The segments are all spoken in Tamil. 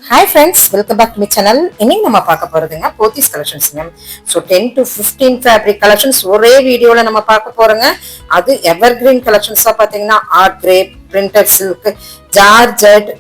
Hi friends, welcome back to my channel. இன்னைக்கு நம்ம பார்க்க போறதுங்க போத்தீஸ் கலெக்ஷன்ஸ்ங்க. So 10 to 15 ஃபேப்ரிக் கலெக்ஷன்ஸ் ஒரே வீடியோல நம்ம பார்க்க போறோங்க. அது எவர்கிரீன் கலெக்ஷன்ஸா பாத்தீங்கன்னா art crepe, printed silk, georgette,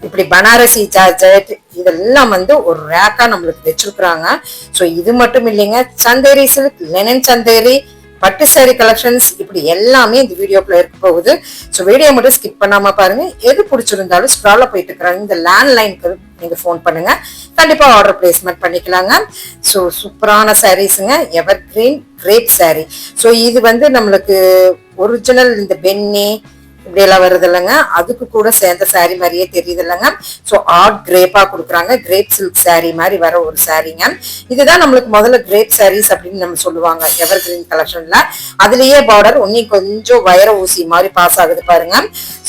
இப்படி பனாரசி ஜார்ஜெட் இதெல்லாம் வந்து ஒரு ரேக்கா நம்மளுக்கு வச்சிருக்காங்க. ஸோ இது மட்டும் இல்லைங்க, சந்தேரி சில்க், லெனன் சந்தேரி, பட்டு சாரி கலெக்ஷன்ஸ் இப்படி எல்லாமே இந்த வீடியோக்குள்ள இருக்க போகுது. ஸோ வீடியோ மட்டும் ஸ்கிப் பண்ணாம பாருங்க. எது பிடிச்சிருந்தாலும் ஸ்க்ரால்ல போயிட்டு இருக்கிறாங்க இந்த லேண்ட்லைனுக்கு நீங்க ஃபோன் பண்ணுங்க, கண்டிப்பா ஆர்டர் பிளேஸ்மெண்ட் பண்ணிக்கலாங்க. ஸோ சூப்பரான சாரீஸுங்க, evergreen crepe sari. So இது வந்து நம்மளுக்கு ஒரிஜினல் இந்த பென்னி இப்படி எல்லாம் வருது இல்லைங்க, அதுக்கு கூட சேர்ந்த சாரி மாதிரியே தெரியுது இல்லைங்க. ஸோ ஆர்ட் கிரேப்பா கொடுக்குறாங்க, கிரேப் சில்க் சாரி மாதிரி வர ஒரு சாரிங்க. இதுதான் நம்மளுக்கு முதல்ல கிரேப் சாரீஸ் அப்படின்னு நம்ம சொல்லுவாங்க எவர் கிரீன் கலெக்ஷன்ல. அதுலயே பார்டர் இன்னும் கொஞ்சம் வைர ஊசி மாதிரி பாஸ் ஆகுது பாருங்க.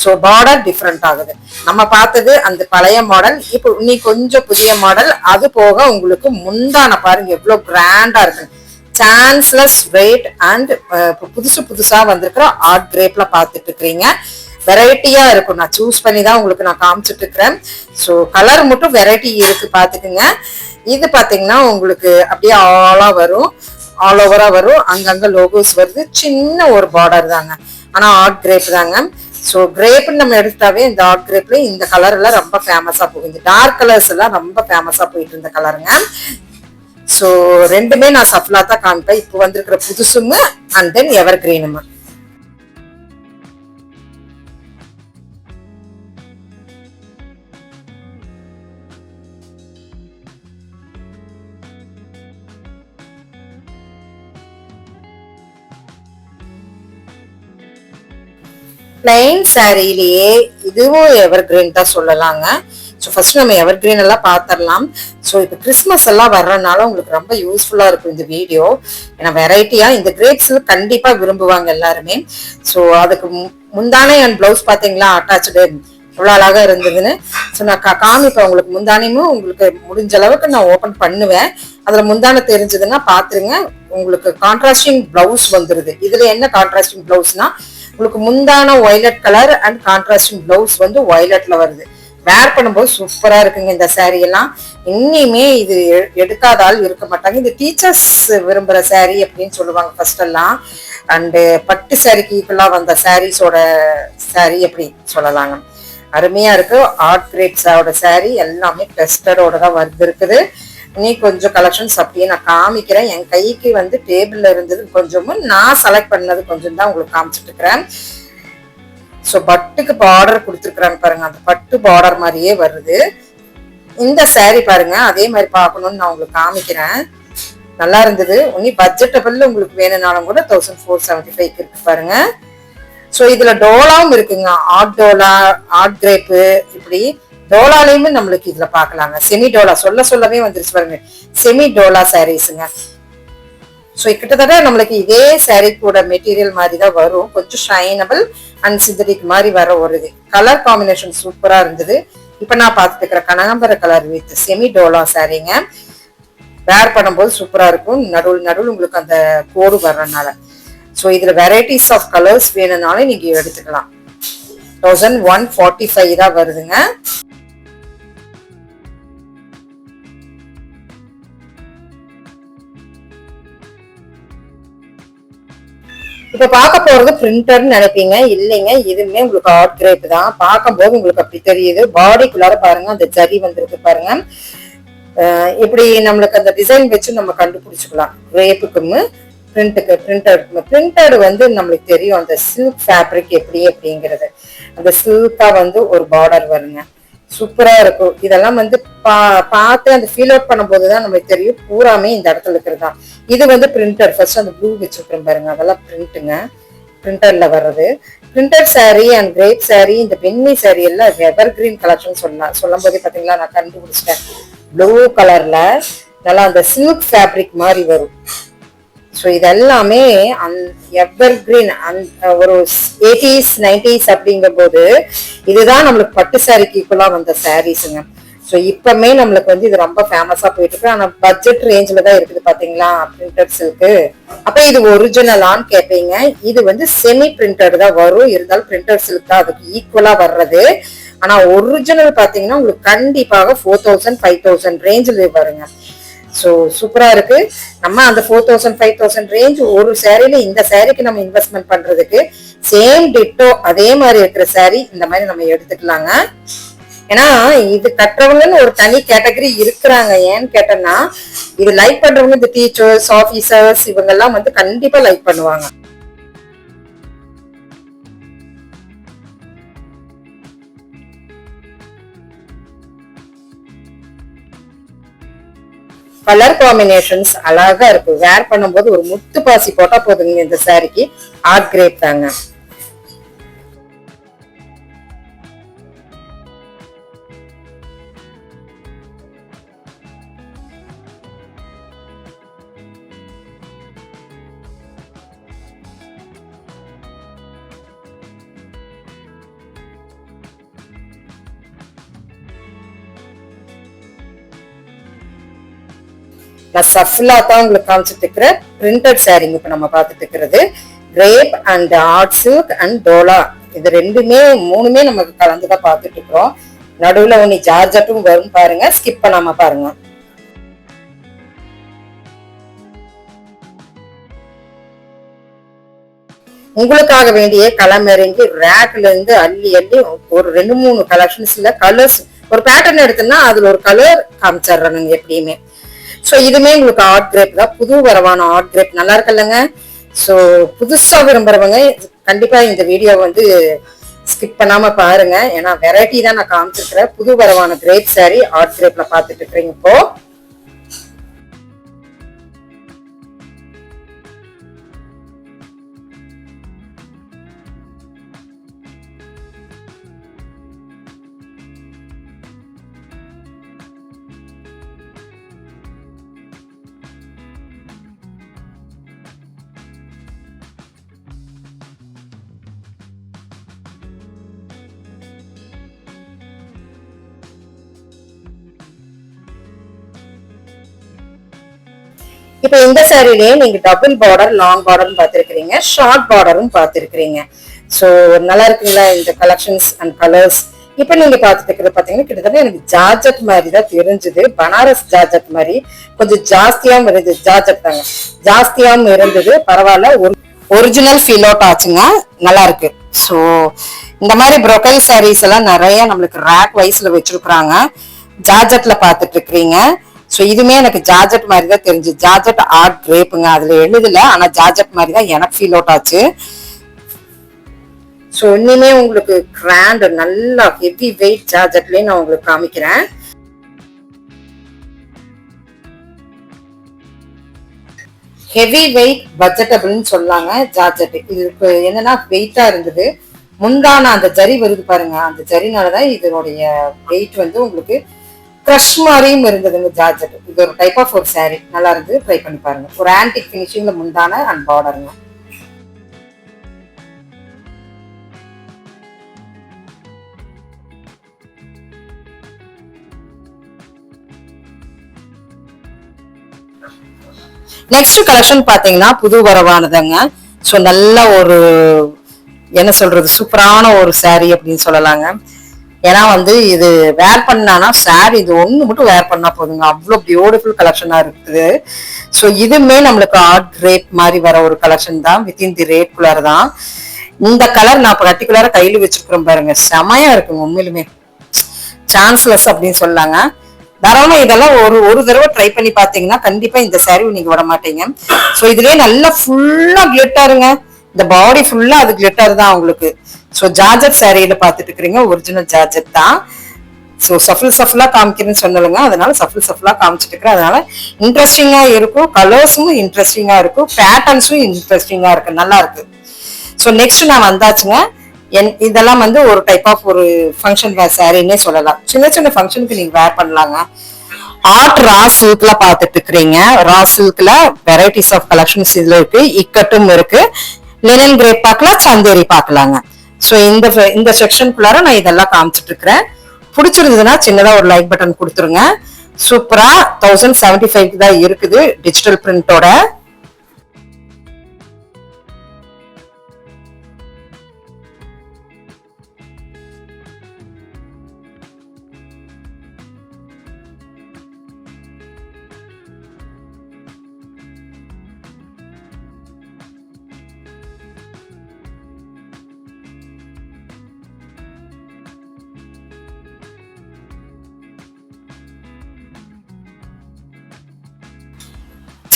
ஸோ பார்டர் டிஃப்ரெண்ட் ஆகுது. நம்ம பார்த்தது அந்த பழைய மாடல், இப்போ இன்னும் கொஞ்சம் புதிய மாடல். அது போக உங்களுக்கு முந்தான பாருங்க எவ்வளவு கிராண்டா இருக்கு, சான்ஸ்லெஸ் வெயிட் அண்ட் புதுசா வந்திருக்கிற ஆர்ட் கிரேப்ல பாத்துட்டு இருக்கிறீங்க. வெரைட்டியா இருக்கும், நான் சூஸ் பண்ணி தான் உங்களுக்கு நான் காமிச்சிட்டு இருக்கிறேன். ஸோ கலர் மட்டும் வெரைட்டி இருக்கு பாத்துக்குங்க. இது பாத்தீங்கன்னா உங்களுக்கு அப்படியே ஆல் ஓவரா வரும், அங்கங்க லோகோஸ் வருது, சின்ன ஒரு பார்டர் தாங்க, ஆனா ஆர்ட் கிரேப் தாங்க. ஸோ கிரேப்னு நம்ம எடுத்தாவே இந்த ஆர்ட் கிரேப்ல இந்த கலர் எல்லாம் ரொம்ப ஃபேமஸா போகுது, இந்த டார்க் கலர்ஸ் எல்லாம் ரொம்ப ஃபேமஸா போயிட்டு இருந்த கலருங்க. ஸோ ரெண்டுமே நான் சஃப்லா தான் காமிப்பேன், இப்போ வந்திருக்கிற புதுசும் அண்ட் தென் எவர் கிரீனும். பிளைன் சாரிலேயே இதுவும் எவர் கிரீன் தான் சொல்லலாங்க. ஸோ ஃபர்ஸ்ட் நம்ம எவர் கிரீன் எல்லாம் பார்த்துடலாம். ஸோ இப்போ கிறிஸ்மஸ் எல்லாம் வர்றதுனால உங்களுக்கு ரொம்ப யூஸ்ஃபுல்லா இருக்கும் இந்த வீடியோ. ஏன்னா வெரைட்டியா இந்த கிரேப்ஸ் கண்டிப்பா விரும்புவாங்க எல்லாருமே. ஸோ அதுக்கு முந்தானே அண்ட் பிளவுஸ் பாத்தீங்களா அட்டாச்சு எவ்வளவு அழகா இருந்ததுன்னு. ஸோ நான் காமிப்பேன் உங்களுக்கு முந்தானையும், உங்களுக்கு முடிஞ்ச அளவுக்கு நான் ஓபன் பண்ணுவேன். அதுல முந்தானை தெரிஞ்சதுன்னா பாத்துருங்க. உங்களுக்கு கான்ட்ராஸ்டிங் பிளவுஸ் வந்துருது. இதுல என்ன கான்ட்ராஸ்டிங் பிளவுஸ்னா உங்களுக்கு முந்தான violet colour and contrasting blouse வந்து வயலட்ல வருது. வேர் பண்ணும்போது சூப்பரா இருக்குங்க இந்த சாரி எல்லாம். இன்னிமே இது எடுக்காத ஆள் இருக்க மாட்டாங்க. இது டீச்சர்ஸ் விரும்புற சாரி அப்படின்னு சொல்லுவாங்க ஃபர்ஸ்ட் எல்லாம். அண்டு பட்டு சாரிக்கு ஈக்குவலா வந்த சாரீஸோட சாரி அப்படி சொல்லலாங்க. அருமையா இருக்கு. ஆர்ட் கிரேப்ஸோட சாரி எல்லாமே டெஸ்டரோட தான் வந்து இருக்குது. இன்னி கொஞ்சம் கலெக்ஷன்ஸ் அப்படியே நான் காமிக்கிறேன். என் கைக்கு வந்து டேபிள்ல இருந்தது கொஞ்சமும், நான் செலக்ட் பண்ணது கொஞ்சம் தான் உங்களுக்கு காமிச்சிட்டு இருக்கிறேன். ஸோ பட்டுக்கு பார்டர் கொடுத்துருக்குறாங்க பாருங்க, அந்த பட்டு பார்டர் மாதிரியே வருது. இந்த சாரி பாருங்க, அதே மாதிரி பார்க்கணும்னு நான் உங்களுக்கு காமிக்கிறேன். நல்லா இருந்தது. ஒன்னி பட்ஜெட்டபிள் உங்களுக்கு வேணும்னாலும் கூட 1475 இருக்கு பாருங்க. ஸோ இதுல டோலாவும் இருக்குங்க, ஆர்ட் டோலா, ஆர்ட் கிரேப்பு, இப்படி டோலாலையுமே நம்மளுக்கு இதுல பாக்கலாங்க. செமி டோலா சொல்லவே வந்துருச்சு பாருங்க, செமி டோலா சாரீஸுங்க. ஸோ கிட்டத்தட்ட நம்மளுக்கு இதே சாரீ கூட மெட்டீரியல் மாதிரி தான் வரும், கொஞ்சம் ஷைனபிள் அண்ட் சிந்தடிக் மாதிரி வர ஒரு இது. கலர் காம்பினேஷன் சூப்பரா இருந்தது. இப்ப நான் பார்த்துட்டு இருக்கிற கனகாம்பர கலர் வித் செமி டோலா சாரீங்க. வேர் பண்ணும்போது சூப்பரா இருக்கும், நடுவில் உங்களுக்கு அந்த கோடு வர்றதுனால. ஸோ இதுல வெரைட்டிஸ் ஆஃப் கலர்ஸ் வேணும்னாலும் நீங்க எடுத்துக்கலாம். 1145 தான் வருதுங்க. இப்ப பார்க்க போறது பிரிண்டர்னு நினைப்பீங்க, இல்லைங்க, இதுவுமே உங்களுக்கு ஆர்ட் கிரேப் தான். பார்க்கும்போது உங்களுக்கு அப்படி தெரியுது. பாடிக்குள்ளார பாருங்க அந்த ஜரி வந்திருக்கு பாருங்க. இப்படி நம்மளுக்கு அந்த டிசைன் வச்சு நம்ம கண்டுபிடிச்சுக்கலாம். கிரேப்புக்கும் பிரிண்டட் வந்து நம்மளுக்கு தெரியும் அந்த சில்க் ஃபேப்ரிக் எப்படி அப்படிங்கிறது. அந்த சில்கா வந்து ஒரு பார்டர் வருங்க, சூப்பரா இருக்கும். இதெல்லாம் வந்து பார்த்து அந்த ஃபீல் அவுட் பண்ணும் போதுதான் நம்மளுக்கு தெரியும் பூராமே இந்த இடத்துல இருக்கிறது தான். இது வந்து பிரிண்டர். ஃபர்ஸ்ட் அந்த ப்ளூ வச்சிருக்கிறோம் பாருங்க, அதெல்லாம் பிரிண்ட்டுங்க, பிரிண்டர்ல வர்றது. Printer sari and crepe sari, இந்த பென்னி சாரி எல்லாம் எவர் கிரீன் கலெக்ஷன் சொல்லும் போதே பாத்தீங்களா நான் கண்டுபிடிச்சிட்டேன். ப்ளூ கலர்ல நல்லா அந்த சில்க் ஃபேப்ரிக் மாதிரி வரும். ஸோ இதெல்லாமே எவர் கிரீன் ஒரு 80s 90s அப்படிங்கும் போது இதுதான் நம்மளுக்கு பட்டு சாரிக்கு ஈக்குவலா வந்த சாரீஸுங்க. ஸோ இப்பமே நம்மளுக்கு வந்து இது ரொம்ப ஃபேமஸா போயிட்டு இருக்கு. ஆனா பட்ஜெட் ரேஞ்சில தான் இருக்குது பாத்தீங்களா பிரிண்டட் சில்க்கு. அப்ப இது ஒரிஜினலான்னு கேட்பீங்க. இது வந்து செமி பிரிண்டட் தான் வரும், இருந்தாலும் பிரிண்டட் சில்க் தான் அதுக்கு ஈக்குவலா வர்றது. ஆனா ஒரிஜினல் பாத்தீங்கன்னா உங்களுக்கு கண்டிப்பாக 4000 5000 ரேஞ்சில் வருங்க. ஸோ சூப்பரா இருக்கு. நம்ம அந்த 4000 5000 ரேஞ்ச் ஒரு சாரியில இந்த சாரிக்கு நம்ம இன்வெஸ்ட்மெண்ட் பண்றதுக்கு சேம் டிட்டோ அதே மாதிரி இருக்கிற சாரி இந்த மாதிரி நம்ம எடுத்துக்கலாங்க. ஏன்னா இது கட்டுறவங்கன்னு ஒரு தனி கேட்டகரி இருக்கிறாங்க. ஏன்னு கேட்டோம்னா இது லைக் பண்றவங்க இந்த டீச்சர்ஸ் ஆபீசர்ஸ் இவங்க எல்லாம் வந்து கண்டிப்பா லைக் பண்ணுவாங்க. கலர் காம்பினேஷன்ஸ் அழகா இருக்கு. வேர் பண்ணும்போது ஒரு முத்து பாசி போட்டா போதுங்க. இந்த சாரிக்கு ஆர்ட் கிரேப் தாங்க. நான் சஃப்லா தான் உங்களுக்கு காமிச்சிட்டு இருக்கிற பிரிண்டட் சாரிங்க இப்ப நம்ம பார்த்துட்டு இருக்கிறது. Crepe and art silk and டோலா இது ரெண்டுமே மூணுமே நமக்கு கலந்துதான் பார்த்துட்டு இருக்கிறோம். நடுவுல ஒன்னு ஜார்ஜட்டும் வரும் பாருங்க, ஸ்கிப் பண்ணாம பாருங்க. உங்களுக்காக வேண்டிய களமிறங்கி ரேக்ல இருந்து அள்ளி அள்ளி ஒரு 2-3 கலெக்ஷன்ஸ்ல கலர்ஸ் ஒரு பேட்டர்ன் எடுத்தோம்னா அதுல ஒரு கலர் காமிச்சிடுறாங்க எப்படியுமே. ஸோ இதுமே உங்களுக்கு ஆர்ட் கிரேப் தான், புது வரவான ஆர்ட் கிரேப் நல்லா இருக்குல்லங்க. ஸோ புதுசா விரும்புறவங்க கண்டிப்பா இந்த வீடியோ வந்து ஸ்கிப் பண்ணாம பாருங்க. ஏன்னா வெரைட்டி தான் நான் காமிச்சிருக்கிறேன். புது வரவான கிரேப் சாரி ஆர்ட் கிரேப்ல பாத்துட்டு இருக்கிறீங்க. இப்போ இப்ப இந்த சாரிலேயே நீங்க டபுள் பார்டர் லாங் பார்டரும் பார்த்திருக்கிறீங்க, ஷார்ட் பார்டரும் பார்த்திருக்கிறீங்க. சோ நல்லா இருக்குங்களா இந்த கலெக்ஷன்ஸ் அண்ட் கலர்ஸ். இப்ப நீங்க பாத்துட்டு இருக்கிறது பாத்தீங்கன்னா கிட்டத்தட்ட எனக்கு ஜார்ஜெட் மாதிரி தான் தெரிஞ்சது. பனாரஸ் ஜார்ஜெட் மாதிரி கொஞ்சம் ஜாஸ்தியாவும் இருந்தது. ஜார்ஜெட் தாங்க ஜாஸ்தியாவும் இருந்தது. பரவாயில்ல, ஒரிஜினல் ஃபீல் அவுட் ஆச்சுங்க, நல்லா இருக்கு. சோ இந்த மாதிரி ப்ரொக்கைல் சாரீஸ் எல்லாம் நிறைய நம்மளுக்கு ரேக் வைஸ்ல வச்சிருக்கிறாங்க. ஜார்ஜெட்ல பாத்துட்டு இருக்கிறீங்க. சோ இதுமே எனக்கு ஜார்ஜெட் மாதிரி தான் தெரிஞ்சு. ஜார்ஜெட் ஆர்ட் கிரேப்புங்க, அதுல எழுதல, ஆனா ஜார்ஜெட் மாதிரி தான் எனக்கு ஃபீல் அவுட் ஆச்சு. சோ இன்னுமே உங்களுக்கு கிராண்ட் நல்லா ஹெவி வெயிட் ஜார்ஜெட்லயே நான் உங்களுக்கு காமிக்கிறேன். ஹெவி வெயிட் பட்ஜெட்டபிள்னு சொல்லாங்க ஜார்ஜெட். இதுக்கு என்னன்னா வெயிட்டா இருந்தது. முந்தான அந்த ஜரி வருது பாருங்க, அந்த ஜரினாலதான் இதனுடைய வெயிட் வந்து உங்களுக்கு கிரஷ் மாதிரியும் இருந்ததுங்க ஜார்ஜெட். இது ஒரு டைப் ஆஃப் ஒரு சாரி, நல்லா இருந்து ட்ரை பண்ணி பாருங்க. ஒரு ஆன்டிக் பினிஷிங்ல முந்தான அண்ட் பார்டருங்க. நெக்ஸ்ட் கலெக்ஷன் பாத்தீங்கன்னா புது வரவானதுங்க. ஸோ நல்ல ஒரு என்ன சொல்றது சூப்பரான ஒரு சாரி அப்படின்னு சொல்லலாங்க. ஏன்னா வந்து இது வேர் பண்ணானா சாரி இது ஒண்ணு மட்டும் வேர் பண்ணா போதுங்க, அவ்வளவு பியூட்டிஃபுல் கலெக்ஷனா இருக்குது. ஸோ இதுமே நம்மளுக்கு ஆர்ட் கிரேப் மாதிரி வர ஒரு கலெக்ஷன் தான், வித்தின் தி ரேட் குலர் தான். இந்த கலர் நான் பர்டிகுலரா கையில வச்சிருக்கிறேன் பாருங்க, செமையா இருக்குங்க உண்மையிலுமே, சான்ஸ்லெஸ் அப்படின்னு சொல்லாங்க. தாராளமா இதெல்லாம் ஒரு தடவை ட்ரை பண்ணி பாத்தீங்கன்னா கண்டிப்பா இந்த சாரி நீங்க விட மாட்டீங்க. சோ இதுலயே நல்லா ஃபுல்லா கிளிட்டருங்க, இந்த பாடி ஃபுல்லா அது கிளிட்டர் தான் உங்களுக்கு. சோ ஜார்ஜெட் சாரியில பாத்துட்டு இருக்கிறீங்க, ஒரிஜினல் ஜார்ஜெட் தான். சோ சஃபுலா காமிக்கிறேன்னு சொன்னலுங்க, அதனால சஃபுலா காமிச்சிட்டு இருக்கிறேன். அதனால இன்ட்ரெஸ்டிங்கா இருக்கும், கலர்ஸும் இன்ட்ரெஸ்டிங்கா இருக்கும், பேட்டர்ன்ஸும் இன்ட்ரெஸ்டிங்கா இருக்கு, நல்லா இருக்கு. சோ நெக்ஸ்ட் நான் வந்தாச்சுங்க. இதெல்லாம் வந்து ஒரு டைப் ஆஃப் ஒரு ஃபங்க்ஷன் வேர் சாரின்னே சொல்லலாம். சின்ன சின்ன ஃபங்க்ஷனுக்கு நீங்க வேர் பண்ணலாங்க. ஆர்ட் ரா சில்க்ல பாத்துட்டு இருக்கிறீங்க. ரா சில்க்ல வெரைட்டிஸ் ஆஃப் கலெக்ஷன்ஸ் இதுல இருக்கு. இக்கட்டும் இருக்கு, லினன் கிரேப் பார்க்கலாம், சந்தேரி பார்க்கலாங்க. சோ இந்த செக்ஷனுக்குள்ளார நான் இதெல்லாம் காமிச்சிட்டு இருக்கிறேன். பிடிச்சிருந்ததுன்னா சின்னதா ஒரு லைக் பட்டன் கொடுத்துருங்க. சூப்பரா 1075 தான் இருக்குது டிஜிட்டல் பிரிண்டோட.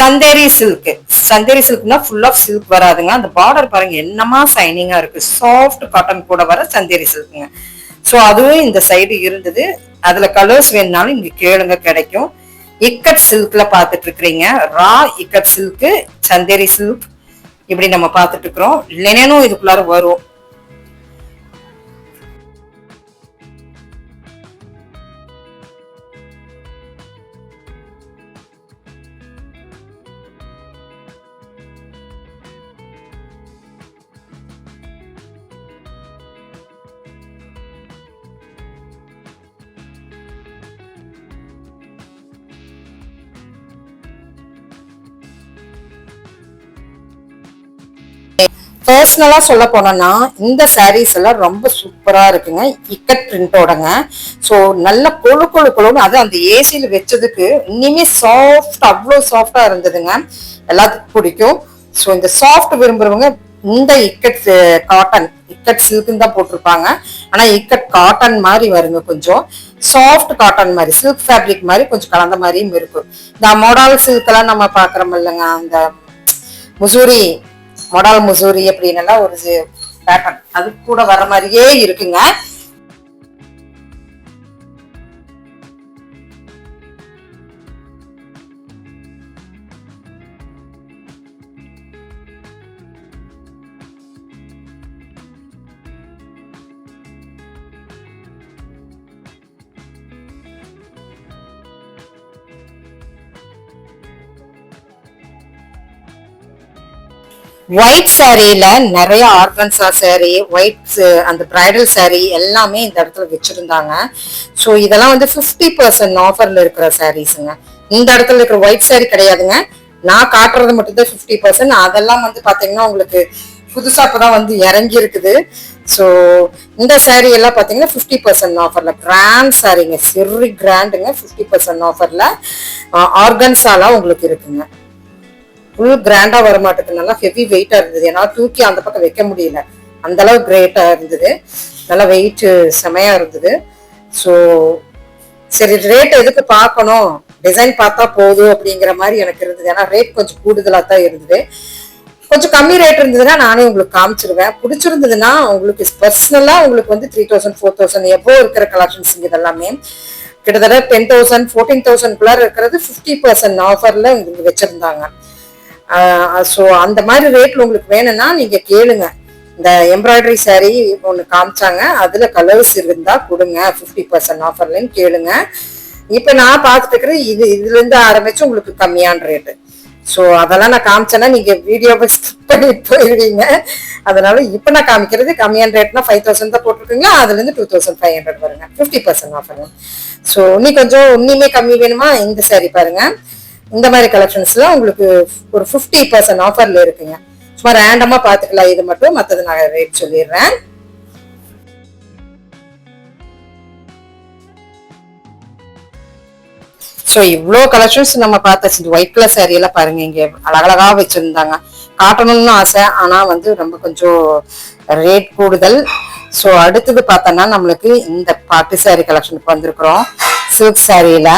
சந்தேரி சில்க். சந்தேரி சில்க்னா ஃபுல் ஆஃப் சில்க் வராதுங்க. அந்த பார்டர் பாருங்க என்னமா சைனிங்கா இருக்கு. சாஃப்ட் காட்டன் கூட வர சந்தேரி சில்க்குங்க. ஸோ அதுவும் இந்த சைடு இருந்தது. அதுல கலர்ஸ் வேணுனாலும் இங்க கேளுங்க, கிடைக்கும். இக்கட் சில்க்ல பாத்துட்டு இருக்கிறீங்க. ரா இக்கட் சில்க், சந்தேரி சில்க் இப்படி நம்ம பாத்துட்டு இருக்கிறோம். லெனனும் இதுக்குள்ளார வரும். பர்சனலா சொல்ல போனோம்னா இந்த சாரீஸ் எல்லாம் ரொம்ப சூப்பரா இருக்குங்க. இக்கட் பிரிண்டோடங்க. ஸோ நல்ல கொழு கொழு கொழுன்னு, அது அந்த ஏசியில வச்சதுக்கு இனிமே சாஃப்ட், அவ்வளோ சாஃப்டா இருந்ததுங்க. எல்லாத்துக்கும் பிடிக்கும். ஸோ இந்த சாஃப்ட் விரும்புறவங்க இந்த இக்கட் காட்டன், இக்கட் சில்க்குன்னு தான் போட்டிருப்பாங்க. ஆனா இக்கட் காட்டன் மாதிரி வருங்க. கொஞ்சம் சாஃப்ட் காட்டன் மாதிரி, சில்க் ஃபேப்ரிக் மாதிரி கொஞ்சம் கலந்த மாதிரியும் இருக்கும். இந்த மோடால் சில்க் எல்லாம் நம்ம பாக்குறோம் இல்லைங்க, அந்த முசூரி மொடால் முசூரி அப்படின்னு ஒரு பேட்டர்ன், அது கூட வர மாதிரியே இருக்குங்க. ஒயிட் சாரியில நிறைய ஆர்கன்சா சாரி, ஒயிட் அந்த பிரைடல் சாரி எல்லாமே இந்த இடத்துல வச்சிருந்தாங்க. ஸோ இதெல்லாம் வந்து 50% ஆஃபர்ல இருக்கிற சாரீஸுங்க. இந்த இடத்துல இருக்கிற ஒயிட் சாரி கிடையாதுங்க. நான் காட்டுறது மட்டும்தான் 50%. அதெல்லாம் வந்து பாத்தீங்கன்னா உங்களுக்கு புதுசா இப்பதான் வந்து இறங்கி இருக்குது. ஸோ இந்த சாரி எல்லாம் பாத்தீங்கன்னா 50% ஆஃபர்ல கிராண்ட் சாரிங்க, சிறு கிராண்டுங்க. 50% ஆஃபர்ல ஆர்கன்சாலாம் உங்களுக்கு இருக்குங்க. ஃபுல் கிராண்டா வர மாட்டேங்குது. நல்லா ஹெவி வெயிட்டா இருந்தது. ஏன்னா தூக்கி அந்த பக்கம் வைக்க முடியல, அந்த அளவு கிரேட்டா இருந்தது. நல்லா வெயிட் செமையா இருந்தது. ஸோ சரி, ரேட் எதுக்கு பார்க்கணும், டிசைன் பார்த்தா போதும் அப்படிங்கிற மாதிரி எனக்கு இருந்தது. ஏன்னா ரேட் கொஞ்சம் கூடுதலா தான் இருந்தது. கொஞ்சம் கம்மி ரேட் இருந்ததுன்னா நானே உங்களுக்கு காமிச்சிருவேன். பிடிச்சிருந்ததுன்னா உங்களுக்கு பர்சனலா உங்களுக்கு வந்து 3000 4000 எவ்வளோ இருக்கிற கலெக்ஷன்ஸ் இதெல்லாமே கிட்டத்தட்ட 10,000 14,000 இருக்கிறது 50% ஆஃபர்ல உங்களுக்கு வச்சிருந்தாங்க. ஸோ அந்த மாதிரி ரேட்ல உங்களுக்கு வேணும்னா நீங்க கேளுங்க. இந்த எம்ப்ராய்டரி சாரீ ஒன்று காமிச்சாங்க, அதுல கலர்ஸ் இருந்தா கொடுங்க 50% ஆஃபர்லன்னு கேளுங்க. இப்ப நான் பார்த்துட்டு இருக்கிற இதுல இருந்து ஆரம்பிச்சு உங்களுக்கு கம்மியான ரேட்டு. ஸோ அதெல்லாம் நான் காமிச்சேன்னா நீங்க வீடியோவை ஸ்கிப் பண்ணிட்டு போயிடுவீங்க. அதனால இப்ப நான் காமிக்கிறது கம்மியான ரேட்னா 5,000 தான் போட்டிருக்கீங்க. அதுல இருந்து 2,500 வருங்க 50% ஆஃபர். ஸோ இன்னும் கொஞ்சம் இன்னுமே கம்மி வேணுமா, இந்த சாரி பாருங்க. இந்த மாதிரி கலெக்ஷன்ஸ்ல உங்களுக்கு ஒரு 50% ஆஃபர்ல இருக்குங்க. சும்மா ரேண்டமா பாத்துக்கலாம் இது மட்டும், மற்றது நான் ரேட் சொல்லிடுறேன். ஸோ இவ்வளோ கலெக்ஷன்ஸ் நம்ம பார்த்தாச்சு. ஒயிட் கலர் சாரி எல்லாம் பாருங்க, இங்க அழகழகா வச்சிருந்தாங்க. காட்டணும்னு ஆசை, ஆனா வந்து ரொம்ப கொஞ்சம் ரேட் கூடுதல். ஸோ அடுத்தது பார்த்தோம்னா நம்மளுக்கு இந்த பாட்டு சாரி கலெக்ஷனுக்கு வந்திருக்கிறோம். சில்க் சாரியில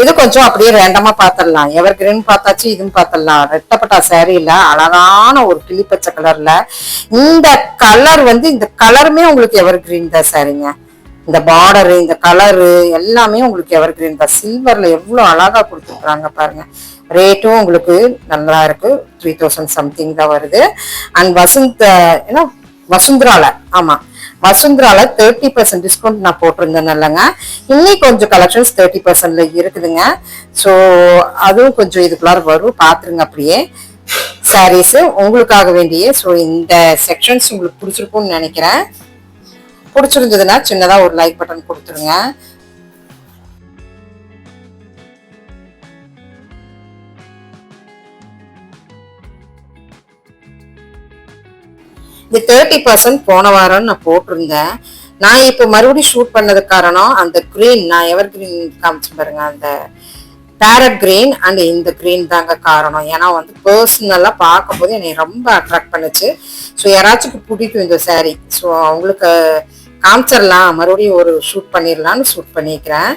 இது கொஞ்சம் அப்படியே ரேண்டமா பாத்திரலாம். எவர் கிரீன் பார்த்தாச்சு, இதுன்னு பாத்திரலாம். ரெட்டப்பட்டா சாரியில அழகான ஒரு கிளிப்பச்சை கலர்ல, இந்த கலர் வந்து இந்த கலருமே உங்களுக்கு எவர் கிரீன் தான் சாரிங்க. இந்த பார்டரு, இந்த கலரு எல்லாமே உங்களுக்கு எவர் கிரீன் தான். சில்வர்ல எவ்வளவு அழகா கொடுத்துருக்காங்க பாருங்க. ரேட்டும் உங்களுக்கு நல்லா இருக்கு. 3000 சம்திங் தான் வருது. அண்ட் வசுந்தரால, ஆமா வசுந்தரால 30% டிஸ்கவுண்ட் நான் போட்டிருந்தேன் இல்லைங்க. இன்னும் கொஞ்சம் கலெக்ஷன்ஸ் 30%ல இருக்குதுங்க. ஸோ அதுவும் கொஞ்சம் இதுக்குள்ளார வரும், பாத்துருங்க. அப்படியே சாரீஸ் உங்களுக்காக வேண்டிய. ஸோ இந்த செக்ஷன்ஸ் உங்களுக்கு பிடிச்சிருக்கும்னு நினைக்கிறேன். பிடிச்சிருந்ததுன்னா சின்னதா ஒரு லைக் பட்டன் கொடுத்துருங்க. இந்த 30% போன வாரம் நான் போட்டிருந்தேன். நான் இப்ப மறுபடியும் ஷூட் பண்ணது காரணம் அந்த கிரீன், நான் எவர் கிரீன் காமிச்சு பாருங்க, அந்த பேரட் கிரீன் அண்ட் இந்த கிரீன் தாங்க காரணம். ஏன்னா வந்து பர்சனலா பார்க்கும்போது என்னை ரொம்ப அட்ராக்ட் பண்ணுச்சு. ஸோ யாராச்சும் பிடிக்கும் இந்த சாரீ. ஸோ அவங்களுக்கு காமிச்சிடலாம், மறுபடியும் ஒரு ஷூட் பண்ணிடலான்னு ஷூட் பண்ணிக்கிறேன்.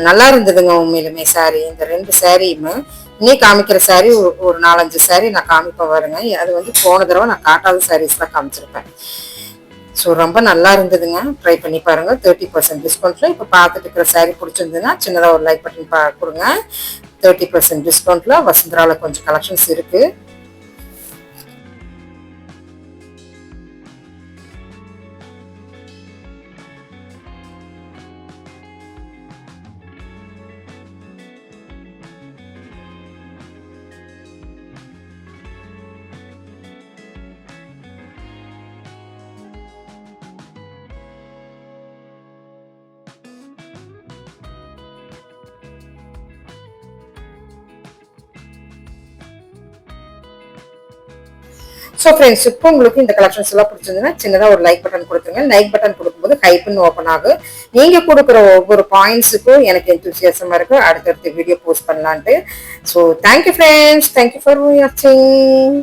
நல்லா இருந்ததுங்க உண்மையிலுமே சாரி. இந்த 2 சாரியுமே இனி காமிக்கிற சாரீ ஒரு 4-5 சாரீ நான் காமிப்பேன் பாருங்க. அது வந்து போன தடவை நான் காட்டாத சாரீஸ் தான் காமிச்சிருப்பேன். ஸோ ரொம்ப நல்லா இருந்ததுங்க. ட்ரை பண்ணி பாருங்க. 30% டிஸ்கவுண்ட்ல இப்போ பார்த்துட்டு இருக்கிற சாரீ பிடிச்சிருந்ததுன்னா சின்னதாக ஒரு லைக் பட்டன் கொடுங்க. 30% டிஸ்கவுண்ட்ல வசுந்தரால கொஞ்சம் கலெக்ஷன்ஸ் இருக்கு. ஸோ ஃப்ரெண்ட்ஸ், இப்போ உங்களுக்கு இந்த கலெக்ஷன்ஸ் எல்லாம் பிடிச்சிருந்ததுன்னா சின்னதாக ஒரு லைக் பட்டன் கொடுத்துருங்க. லைக் பட்டன் கொடுக்கும்போது ஹைப்னு ஓப்பன் ஆகும். நீங்கள் கொடுக்குற ஒவ்வொரு பாயிண்ட்ஸுக்கும் எனக்கு எந்தூசியாசமாக இருக்கும் அடுத்தடுத்த வீடியோ போஸ்ட் பண்ணலான்ட்டு. So thank you friends, thank you for வாட்சிங்.